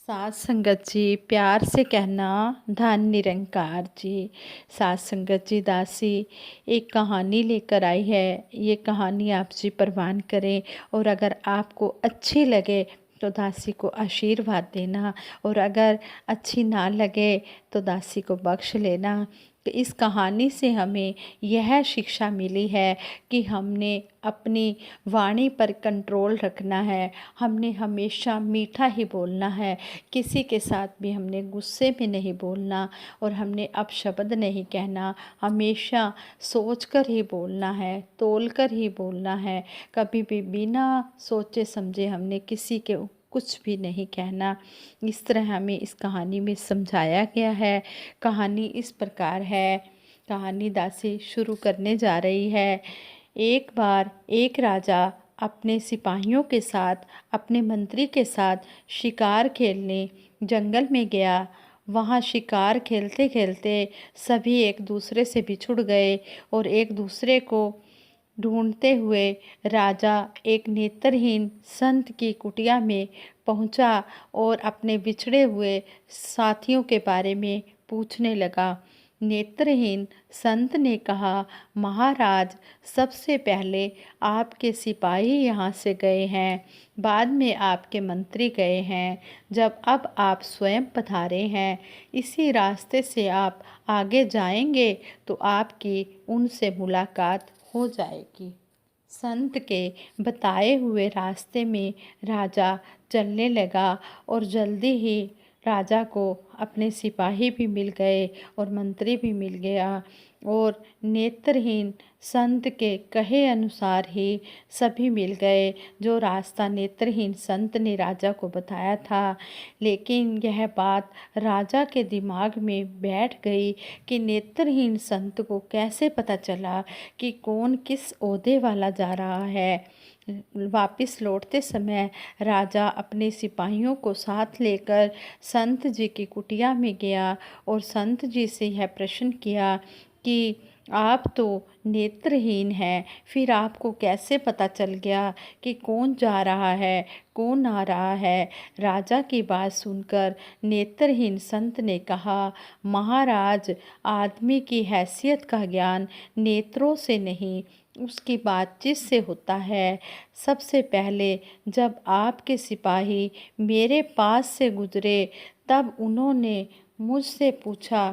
सात संगत जी प्यार से कहना धन निरंकार जी। सात संगत जी दासी एक कहानी लेकर आई है। ये कहानी आप जी परवान करें और अगर आपको अच्छी लगे तो दासी को आशीर्वाद देना और अगर अच्छी ना लगे तो दासी को बख्श लेना। तो इस कहानी से हमें यह शिक्षा मिली है कि हमने अपनी वाणी पर कंट्रोल रखना है। हमने हमेशा मीठा ही बोलना है, किसी के साथ भी हमने गुस्से में नहीं बोलना और हमने अपशब्द नहीं कहना। हमेशा सोचकर ही बोलना है, तोलकर ही बोलना है। कभी भी बिना सोचे समझे हमने किसी के कुछ भी नहीं कहना। इस तरह हमें इस कहानी में समझाया गया है। कहानी इस प्रकार है। कहानी दासी शुरू करने जा रही है। एक बार एक राजा अपने सिपाहियों के साथ, अपने मंत्री के साथ शिकार खेलने जंगल में गया। वहाँ शिकार खेलते खेलते सभी एक दूसरे से बिछुड़ गए और एक दूसरे को ढूंढते हुए राजा एक नेत्रहीन संत की कुटिया में पहुंचा और अपने बिछड़े हुए साथियों के बारे में पूछने लगा। नेत्रहीन संत ने कहा, महाराज, सबसे पहले आपके सिपाही यहाँ से गए हैं, बाद में आपके मंत्री गए हैं, जब अब आप स्वयं पधारे हैं। इसी रास्ते से आप आगे जाएंगे तो आपकी उनसे मुलाकात हो जाएगी। संत के बताए हुए रास्ते में राजा चलने लगा और जल्दी ही राजा को अपने सिपाही भी मिल गए और मंत्री भी मिल गया और नेत्रहीन संत के कहे अनुसार ही सभी मिल गए, जो रास्ता नेत्रहीन संत ने राजा को बताया था। लेकिन यह बात राजा के दिमाग में बैठ गई कि नेत्रहीन संत को कैसे पता चला कि कौन किस ओहदे वाला जा रहा है। वापस लौटते समय राजा अपने सिपाहियों को साथ लेकर संत जी की कुटिया में गया और संत जी से यह प्रश्न किया कि आप तो नेत्रहीन हैं, फिर आपको कैसे पता चल गया कि कौन जा रहा है, कौन आ रहा है। राजा की बात सुनकर नेत्रहीन संत ने कहा, महाराज, आदमी की हैसियत का ज्ञान नेत्रों से नहीं, उसकी बातचीत से होता है। सबसे पहले जब आपके सिपाही मेरे पास से गुजरे तब उन्होंने मुझसे पूछा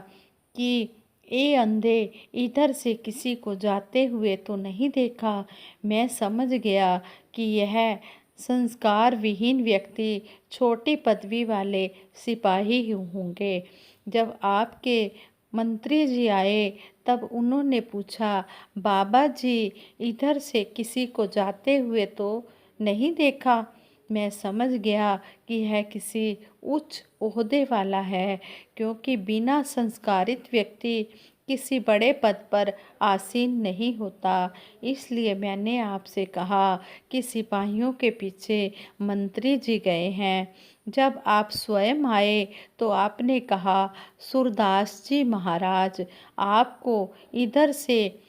कि ए अंधे, इधर से किसी को जाते हुए तो नहीं देखा। मैं समझ गया कि यह संस्कार विहीन व्यक्ति छोटी पदवी वाले सिपाही ही होंगे। जब आपके मंत्री जी आए तब उन्होंने पूछा, बाबा जी, इधर से किसी को जाते हुए तो नहीं देखा। मैं समझ गया कि यह किसी उच्च ओहदे वाला है, क्योंकि बिना संस्कारित व्यक्ति किसी बड़े पद पर आसीन नहीं होता। इसलिए मैंने आपसे कहा कि सिपाहियों के पीछे मंत्री जी गए हैं। जब आप स्वयं आए तो आपने कहा, सूरदास जी महाराज, आपको इधर से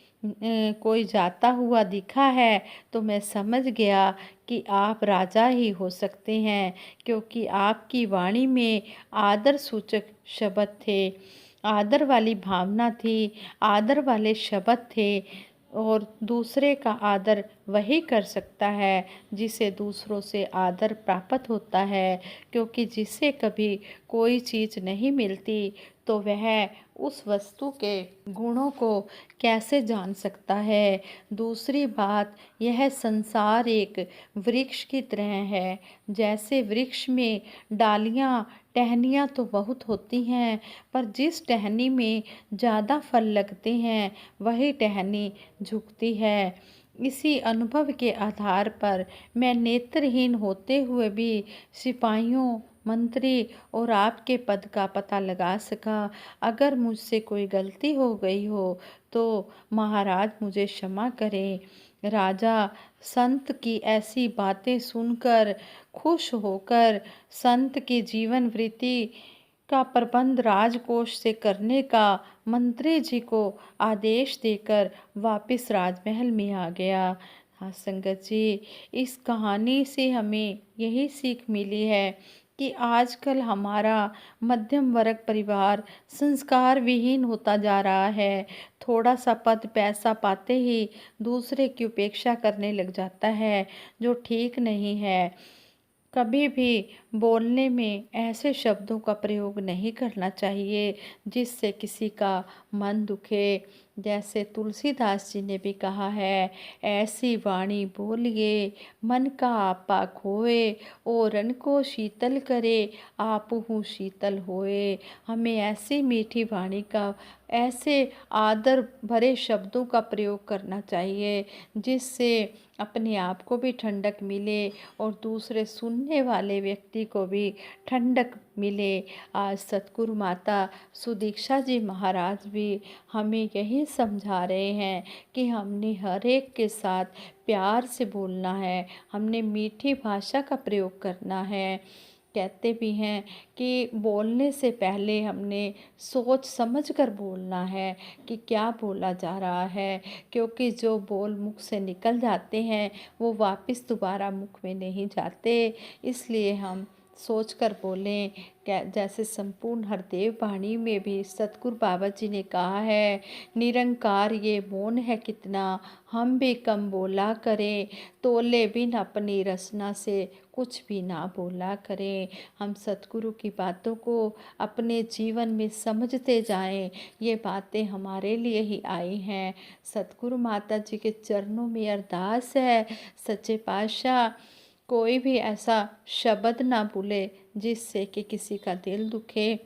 कोई जाता हुआ दिखा है तो मैं समझ गया कि आप राजा ही हो सकते हैं, क्योंकि आपकी वाणी में आदर सूचक शब्द थे, आदर वाली भावना थी, आदर वाले शब्द थे। और दूसरे का आदर वही कर सकता है जिसे दूसरों से आदर प्राप्त होता है, क्योंकि जिसे कभी कोई चीज़ नहीं मिलती तो वह उस वस्तु के गुणों को कैसे जान सकता है। दूसरी बात, यह संसार एक वृक्ष की तरह है। जैसे वृक्ष में डालियाँ टहनियाँ तो बहुत होती हैं, पर जिस टहनी में ज़्यादा फल लगते हैं वही टहनी झुकती है। इसी अनुभव के आधार पर मैं नेत्रहीन होते हुए भी सिपाहियों, मंत्री और आपके पद का पता लगा सका। अगर मुझसे कोई गलती हो गई हो तो महाराज मुझे क्षमा करें। राजा संत की ऐसी बातें सुनकर खुश होकर संत की जीवन वृत्ति का प्रबंध राजकोष से करने का मंत्री जी को आदेश देकर वापस राजमहल में आ गया। हाँ संगत जी, इस कहानी से हमें यही सीख मिली है कि आजकल हमारा मध्यम वर्ग परिवार संस्कार विहीन होता जा रहा है। थोड़ा सा पद पैसा पाते ही दूसरे की उपेक्षा करने लग जाता है, जो ठीक नहीं है। कभी भी बोलने में ऐसे शब्दों का प्रयोग नहीं करना चाहिए जिससे किसी का मन दुखे। जैसे तुलसीदास जी ने भी कहा है, ऐसी वाणी बोलिए मन का आपा खोए, ओरन को शीतल करे आपहु शीतल होए। हमें ऐसी मीठी वाणी का, ऐसे आदर भरे शब्दों का प्रयोग करना चाहिए जिससे अपने आप को भी ठंडक मिले और दूसरे सुनने वाले व्यक्ति को भी ठंडक मिले। आज सतगुरु माता सुदीक्षा जी महाराज भी हमें यही समझा रहे हैं कि हमने हर एक के साथ प्यार से बोलना है, हमने मीठी भाषा का प्रयोग करना है। कहते भी हैं कि बोलने से पहले हमने सोच समझ कर बोलना है कि क्या बोला जा रहा है, क्योंकि जो बोल मुख से निकल जाते हैं वो वापस दोबारा मुख में नहीं जाते। इसलिए हम सोच कर बोलें। क्या जैसे संपूर्ण हरदेव वाणी में भी सतगुरु बाबा जी ने कहा है, निरंकार ये मौन है कितना, हम भी कम बोला करें, तोले बिन अपनी रसना से कुछ भी ना बोला करें। हम सतगुरु की बातों को अपने जीवन में समझते जाएं। ये बातें हमारे लिए ही आई हैं। सतगुरु माता जी के चरणों में अरदास है, सच्चे पातशाह कोई भी ऐसा शब्द ना भूले जिससे कि किसी का दिल दुखे।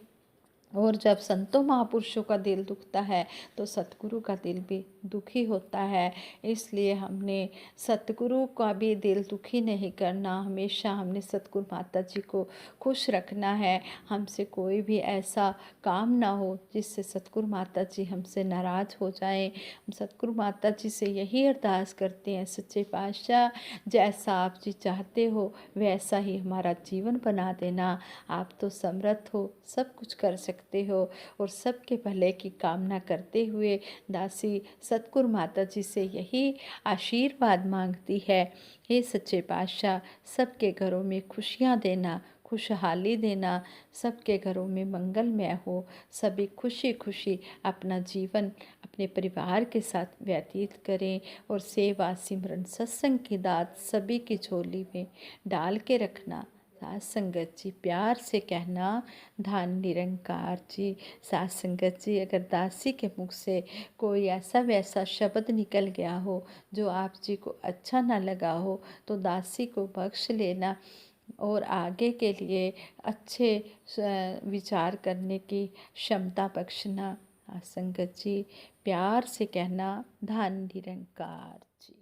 और जब संतों महापुरुषों का दिल दुखता है तो सतगुरु का दिल भी दुखी होता है। इसलिए हमने सतगुरु का भी दिल दुखी नहीं करना, हमेशा हमने सतगुरु माता जी को खुश रखना है। हमसे कोई भी ऐसा काम ना हो जिससे सतगुरु माता जी हमसे नाराज़ हो जाएं। हम सतगुरु माता जी से यही अरदास करते हैं, सच्चे पातशाह जैसा आप जी चाहते हो वैसा ही हमारा जीवन बना देना। आप तो समर्थ हो, सब कुछ कर सकते हो। और सबके भले की कामना करते हुए दासी सतगुरु माता जी से यही आशीर्वाद मांगती है, हे सच्चे पातशाह सबके घरों में खुशियाँ देना, खुशहाली देना, सबके घरों में मंगलमय हो, सभी खुशी खुशी अपना जीवन अपने परिवार के साथ व्यतीत करें। और सेवा सिमरन सत्संग की दात सभी की झोली में डाल के रखना। साथ संगत जी प्यार से कहना, धन निरंकार जी। साथ संगत जी अगर दासी के मुख से कोई ऐसा वैसा शब्द निकल गया हो जो आप जी को अच्छा ना लगा हो तो दासी को बख्श लेना और आगे के लिए अच्छे विचार करने की क्षमता बख्शना। साथ संगत जी प्यार से कहना, धन निरंकार जी।